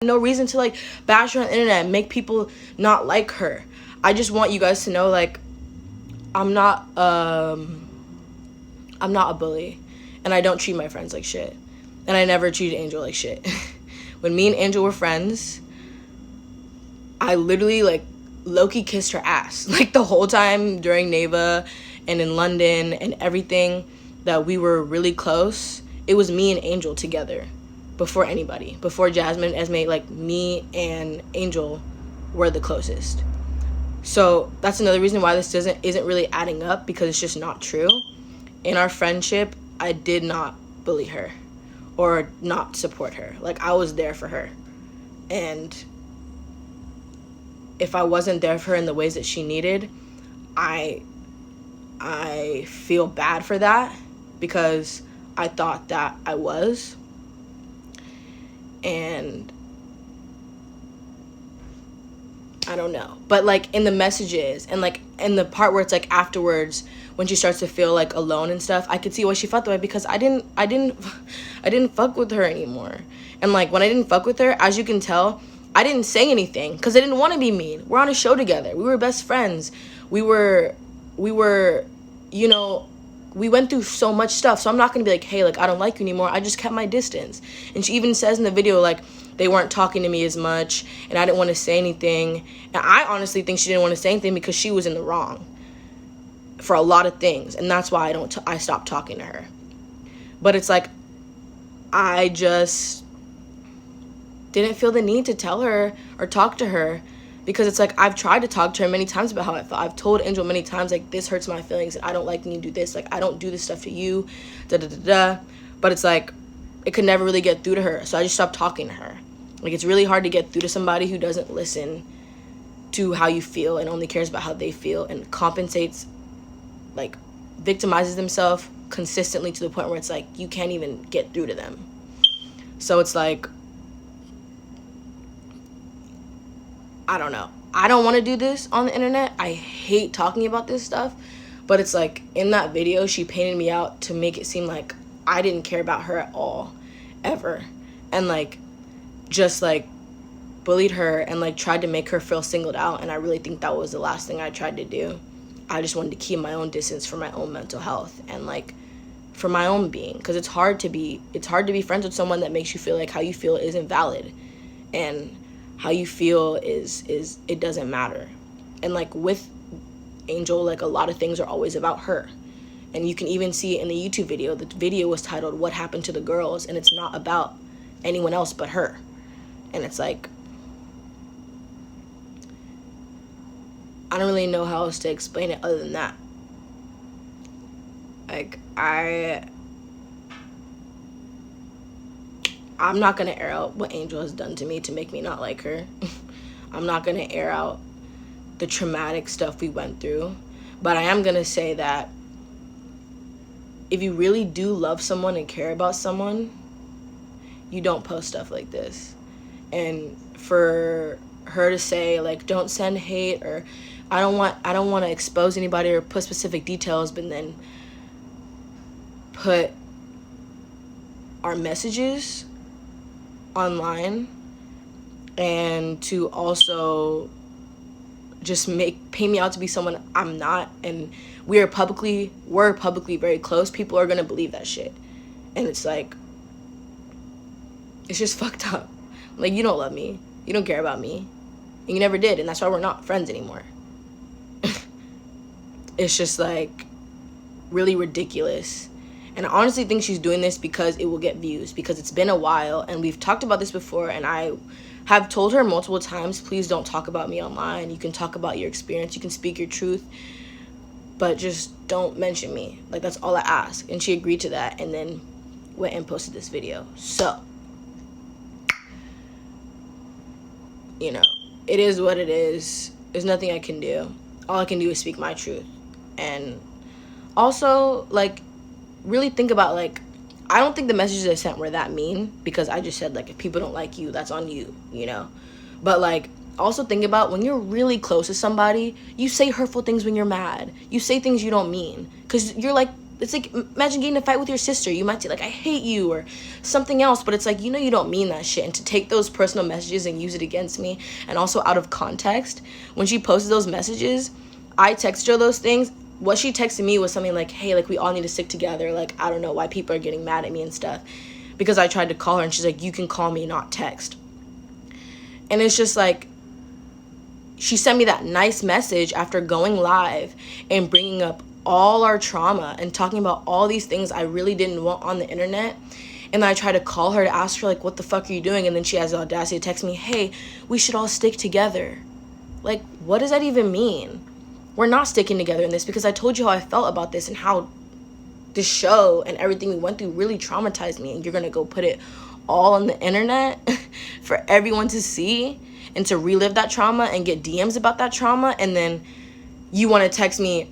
No reason to like bash her on the internet and make people not like her. I just want you guys to know, like, I'm not a bully, and I don't treat my friends like shit, and I never treated Angel like shit. When me and Angel were friends, I literally like low-key kissed her ass like the whole time during Neyva and in London and everything that we were really close. It was me and Angel together before anybody, before Jasmine, Esme. Like, me and Angel were the closest. So that's another reason why this isn't really adding up, because it's just not true. In our friendship, I did not bully her or not support her. Like, I was there for her, and if I wasn't there for her in the ways that she needed, I feel bad for that, because I thought that I was. And I don't know, but like in the messages and like in the part where it's like afterwards when she starts to feel like alone and stuff, I could see why she felt that way, because I didn't fuck with her anymore. And like when I didn't fuck with her, as you can tell, I didn't say anything because I didn't want to be mean. We're on a show together. We were best friends. We were, you know, we went through so much stuff. So I'm not going to be like, hey, like, I don't like you anymore. I just kept my distance. And she even says in the video, like, they weren't talking to me as much and I didn't want to say anything. And I honestly think she didn't want to say anything because she was in the wrong for a lot of things. And that's why I stopped talking to her. But it's like, I just didn't feel the need to tell her or talk to her, because it's like I've tried to talk to her many times about how I felt. I've told Angel many times, like, this hurts my feelings and I don't like when you do this. Like, I don't do this stuff to you, da-da-da-da. But it's like it could never really get through to her. So I just stopped talking to her. Like, it's really hard to get through to somebody who doesn't listen to how you feel and only cares about how they feel and compensates, like, victimizes themselves consistently to the point where it's like you can't even get through to them. So it's like, I don't know. I don't want to do this on the internet. I hate talking about this stuff. But it's like, in that video, she painted me out to make it seem like I didn't care about her at all, ever. And like, just like bullied her and like tried to make her feel singled out. And I really think that was the last thing I tried to do. I just wanted to keep my own distance for my own mental health and like for my own being. Because it's hard to be friends with someone that makes you feel like how you feel isn't valid. And how you feel is it doesn't matter. And like with Angel, like, a lot of things are always about her. And you can even see it in the YouTube video. The video was titled "What Happened to the Girls," and it's not about anyone else but her. And it's like, I don't really know how else to explain it other than that. Like, I'm not gonna air out what Angel has done to me to make me not like her. I'm not gonna air out the traumatic stuff we went through. But I am gonna say that if you really do love someone and care about someone, you don't post stuff like this. And for her to say, like, don't send hate, or I don't want to expose anybody or put specific details, but then put our messages online, and to also just paint me out to be someone I'm not, and we're publicly very close, people are gonna believe that shit. And it's like, it's just fucked up. Like, you don't love me, you don't care about me, and you never did, and that's why we're not friends anymore. It's just like really ridiculous. And I honestly think she's doing this because it will get views, because it's been a while and we've talked about this before, and I have told her multiple times, please don't talk about me online. You can talk about your experience, you can speak your truth, but just don't mention me. Like, that's all I ask. And she agreed to that, and then went and posted this video. So, you know, it is what it is. There's nothing I can do. All I can do is speak my truth. And also, like, really think about, like, I don't think the messages I sent were that mean, because I just said, like, if people don't like you, that's on you, you know? But, like, also think about when you're really close to somebody, you say hurtful things when you're mad. You say things you don't mean, because you're, like, It's like, imagine getting in a fight with your sister. You might say, like, I hate you or something else, but it's like, you know, you don't mean that shit. And to take those personal messages and use it against me, and also out of context, when she posted those messages, I texted her those things. What she texted me was something like, hey, like, we all need to stick together. Like, I don't know why people are getting mad at me and stuff. Because I tried to call her, and she's like, you can call me, not text. And it's just like, she sent me that nice message after going live and bringing up all our trauma and talking about all these things I really didn't want on the internet. And then I tried to call her to ask her, like, what the fuck are you doing? And then she has the audacity to text me, hey, we should all stick together. Like, what does that even mean? We're not sticking together in this, because I told you how I felt about this and how this show and everything we went through really traumatized me. And you're gonna go put it all on the internet for everyone to see and to relive that trauma and get DMs about that trauma, and then you want to text me,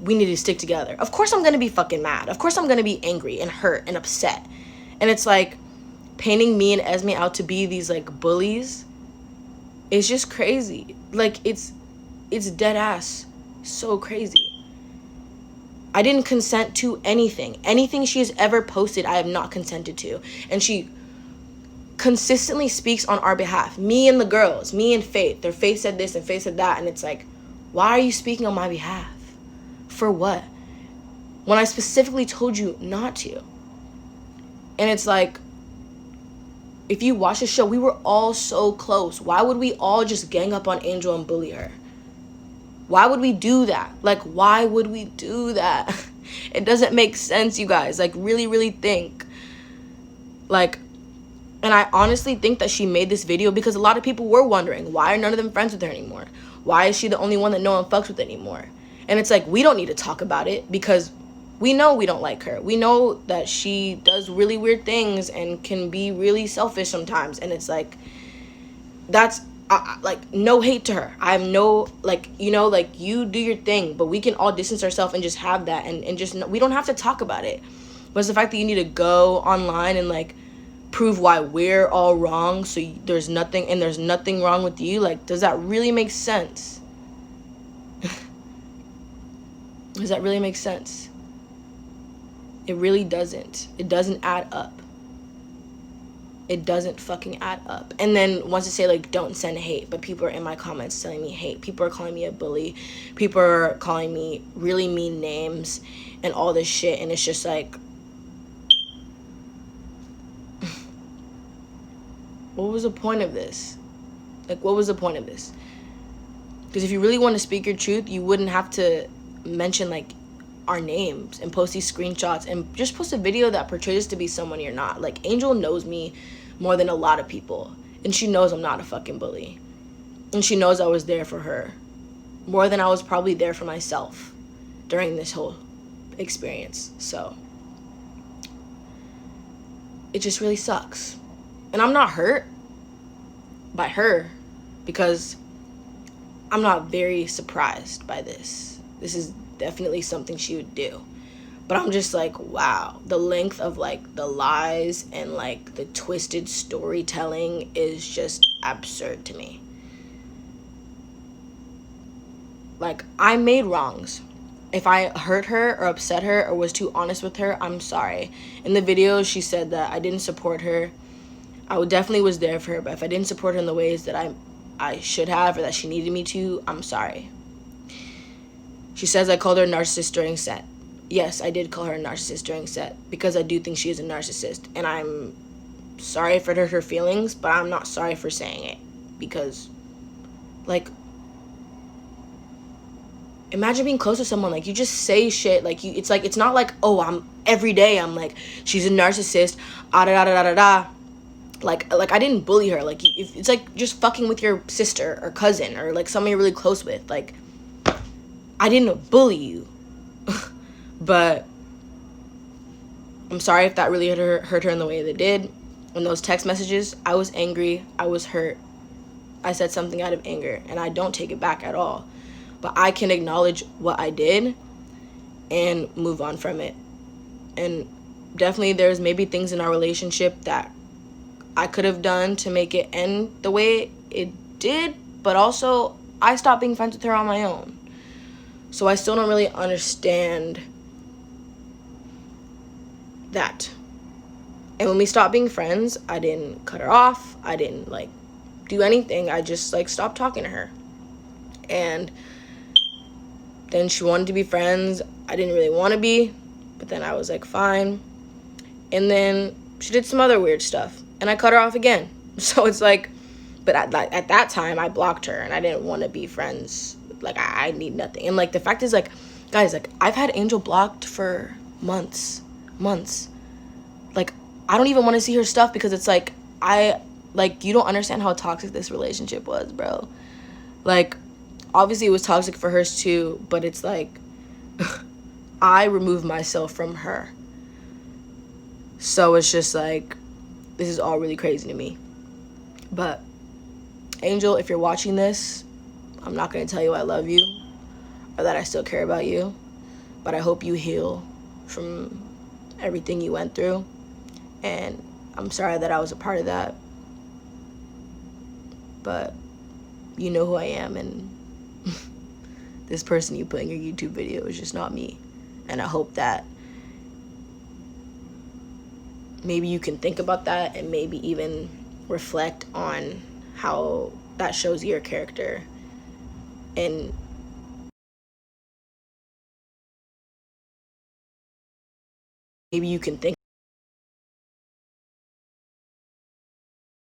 we need to stick together. Of course I'm going to be fucking mad. Of course I'm going to be angry and hurt and upset. And it's like, painting me and Esme out to be these, like, bullies is just crazy. Like, it's dead ass so crazy. I didn't consent to anything. Anything she has ever posted, I have not consented to. And she consistently speaks on our behalf. Me and the girls, me and Faith. Their Faith said this and Faith said that. And it's like, why are you speaking on my behalf? For what? When I specifically told you not to. And it's like, if you watch the show, we were all so close. Why would we all just gang up on Angel and bully her? Why would we do that? Like, why would we do that? It doesn't make sense, you guys. Like, really, really think. Like, and I honestly think that she made this video because a lot of people were wondering, why are none of them friends with her anymore? Why is she the only one that no one fucks with anymore? And it's like, we don't need to talk about it because we know we don't like her. We know that she does really weird things and can be really selfish sometimes. And it's like, that's like, no hate to her. I have no, like, you know, like, you do your thing, but we can all distance ourselves and just have that and just, we don't have to talk about it. But it's the fact that you need to go online and, like, prove why we're all wrong, so there's nothing wrong with you. Like, does that really make sense? Does that really make sense? It really doesn't. It doesn't add up. It doesn't fucking add up. And then wants to say, like, don't send hate, but people are in my comments telling me hate. People are calling me a bully. People are calling me really mean names and all this shit. And it's just like, what was the point of this? Like, what was the point of this? Because if you really want to speak your truth, you wouldn't have to mention, like, our names and post these screenshots and just post a video that portrays to be someone you're not. Like, Angel knows me more than a lot of people, and she knows I'm not a fucking bully, and she knows I was there for her more than I was probably there for myself during this whole experience. So it just really sucks. And I'm not hurt by her because I'm not very surprised by this. This is definitely something she would do. But I'm just like, wow, the length of, like, the lies and, like, the twisted storytelling is just absurd to me. Like, I made wrongs. If I hurt her or upset her or was too honest with her, I'm sorry. In the video, she said that I didn't support her. I definitely was there for her, but if I didn't support her in the ways that I should have or that she needed me to, I'm sorry. She says I called her a narcissist during set. Yes, I did call her a narcissist during set because I do think she is a narcissist. And I'm sorry if it hurt her feelings, but I'm not sorry for saying it. Because, like, imagine being close to someone. Like, you just say shit. Like, it's like, it's not like, oh, every day I'm like, she's a narcissist, da-da-da-da-da-da. Like, I didn't bully her. Like, it's like just fucking with your sister or cousin or, like, someone you're really close with. Like, I didn't bully you. But I'm sorry if that really hurt her in the way that it did. In those text messages, I was angry. I was hurt. I said something out of anger, and I don't take it back at all. But I can acknowledge what I did and move on from it. And definitely there's maybe things in our relationship that I could have done to make it end the way it did, but also I stopped being friends with her on my own. So I still don't really understand that. And when we stopped being friends, I didn't cut her off. I didn't like do anything. I just like stopped talking to her. And then she wanted to be friends. I didn't really want to be, but then I was like, fine. And then she did some other weird stuff, and I cut her off again. So it's like, but at that time, I blocked her, and I didn't want to be friends. Like, I need nothing. And like, the fact is, like, guys, like, I've had Angel blocked for months. Like, I don't even want to see her stuff because it's like, you don't understand how toxic this relationship was, bro. Like, obviously it was toxic for hers too, but it's like, I removed myself from her. So it's just like, this is all really crazy to me. But Angel, if you're watching this, I'm not going to tell you I love you or that I still care about you, but I hope you heal from everything you went through. And I'm sorry that I was a part of that, but you know who I am, and this person you put in your YouTube video is just not me. And I hope that maybe you can think about that and maybe even reflect on how that shows your character. And maybe you can think